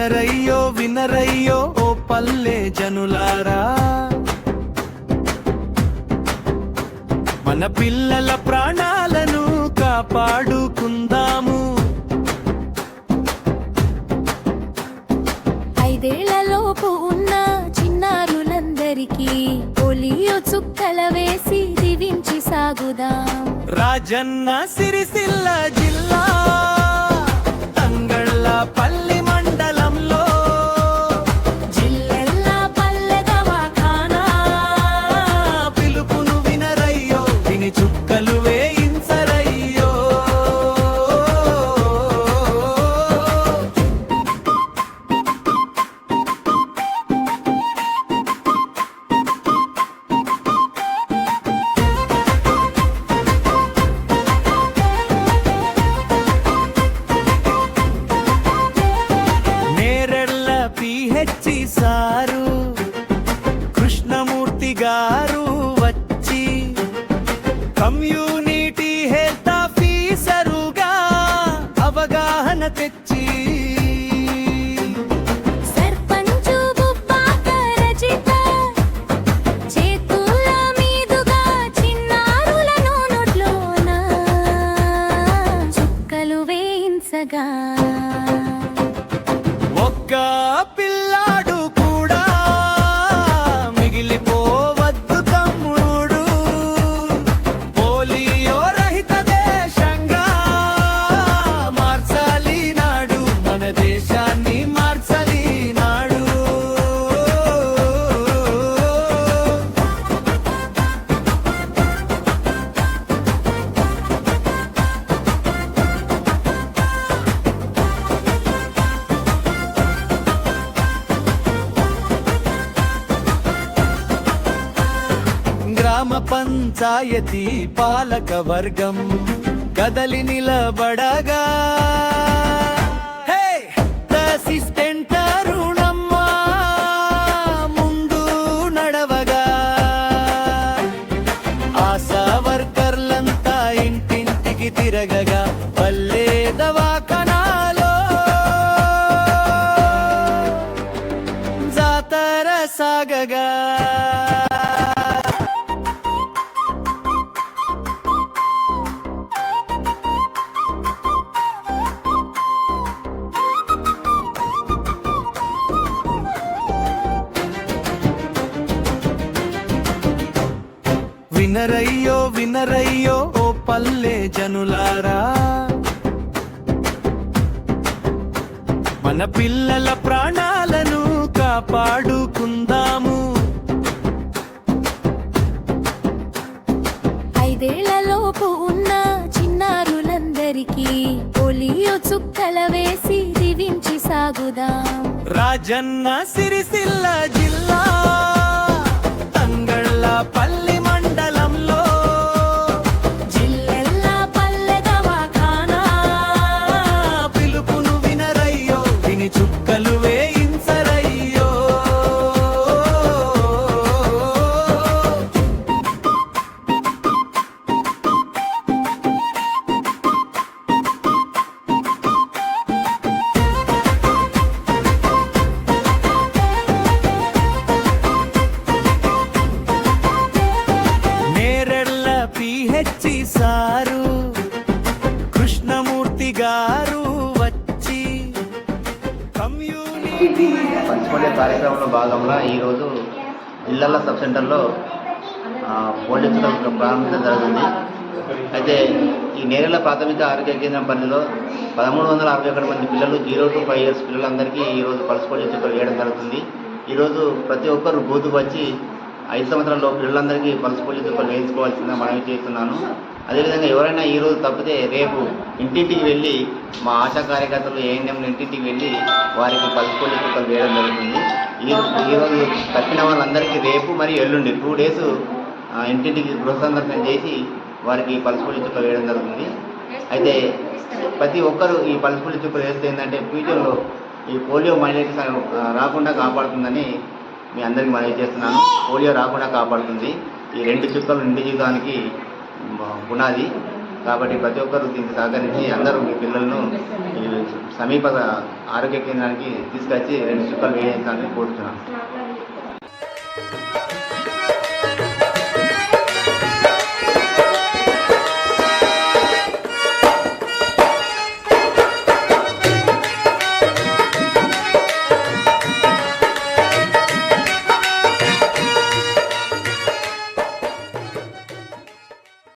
వినరయ్యో వినరయ్యో ఓ పల్లె జనులారా, మన పిల్లల ప్రాణాలను కాపాడుకుందాము. 5 ఏళ్లలోపు ఉన్న చిన్నారులందరికీ పోలియో చుక్కల వేసి దీవించి సాగుదాం. రాజన్న సిరిసిల్ల జిల్లా తంగళ్ళపల్లి మండలంలో జిల్లెల్లా పల్లె దవాఖానా పిలుపును వినరయ్యో, విని చుక్కలు వేయించరయ్యో. పిహెచ్సి సారు కృష్ణమూర్తి గారు వచ్చి కమ్యూనిటీ హెల్త్ ఆఫీసరుగా అవగాహన తెచ్చి సర్పంచు బుబ్బాక రచిత చేతుల మీదుగా చిన్నారులను నోట్లోన చుక్కలు వేయించగా ఒక్క పిల్లాడు కూడా మిగిలిపోవద్దు తమ్ముడు, పోలియో రహిత దేశంగా మార్చాలి నాడు, మన దేశాన్ని మార్చాలి నాడు. గ్రామ పంచాయతీ పాలక వర్గం కదలి నిలబడగా, అసిస్టెంట్ అరుణమ్మ ముందు నడవగా, ఆశా వర్కర్లంతా ఇంటింటికి తిరగగా, పల్లె దవాఖానాలో జాతర సాగగా. వినరయ్యో వినరయ్యో ఓ పల్లె జనులారా, మన పిల్లల ప్రాణాలను కాపాడుకుందాము. 5 ఏళ్లలోపు ఉన్న చిన్నారులందరికీ పోలియో చుక్కల వేసి దీవించి సాగుదాం. రాజన్న సిరిసిల్ల జిల్లా తంగళ్ళపల్లి మండలంలో జిల్లెల్లా పల్లె దవాఖానా పిలుపును వినరయ్యో, విని చుక్కలు వేయించరయ్యో. పిహెచ్సి సారు కృష్ణమూర్తి గారు వచ్చి కమ్యూనిటీ పంచుకునే కార్యక్రమంలో భాగంగా ఈరోజు ఇళ్లల్ల సబ్ సెంటర్లో పోలియో చుక్కలు ప్రారంభించడం జరుగుతుంది. అయితే ఈ నేరెళ్ల ప్రాథమిక ఆరోగ్య కేంద్రం పరిధిలో 1361 మంది పిల్లలు 0 to 5 years పిల్లలందరికీ ఈరోజు పల్స్ పోలియో చుక్కలు వేయడం జరుగుతుంది. ఈరోజు ప్రతి ఒక్కరు బూతుకు వచ్చి 5 సంవత్సరాల పిల్లలందరికీ పల్స్ పోలియో చుక్కలు వేయించుకోవాల్సిందిగా మనవి చేస్తున్నాను. అదేవిధంగా ఎవరైనా ఈరోజు తప్పితే రేపు ఇంటింటికి వెళ్ళి మా ఆశా కార్యకర్తలు ఏఎన్ఎంలు ఇంటింటికి వెళ్ళి వారికి పల్స్ పోలియో చుక్కలు వేయడం జరుగుతుంది. ఈరోజు తప్పిన వాళ్ళందరికీ రేపు మరియు ఎల్లుండి 2 days ఇంటింటికి గృహ సందర్శన చేసి వారికి పల్స్ పోలియో చుక్కలు వేయడం జరుగుతుంది. అయితే ప్రతి ఒక్కరూ ఈ పల్స్ పోలియో చుక్కలు వేస్తే ఏంటంటే ఫ్యూచర్లో ఈ పోలియో మైనైటిస్ రాకుండా కాపాడుతుందని మీ అందరికీ మనవి చేస్తున్నాను. పోలియో రాకుండా కాపాడుతుంది. ఈ 2 చుక్కలు నిండి జీవితానికి పునాది. కాబట్టి ప్రతి ఒక్కరూ దీనికి సహకరించి అందరూ మీ పిల్లలను సమీప ఆరోగ్య కేంద్రానికి తీసుకొచ్చి 2 చుక్కలు వేయించాలని కోరుతున్నాను.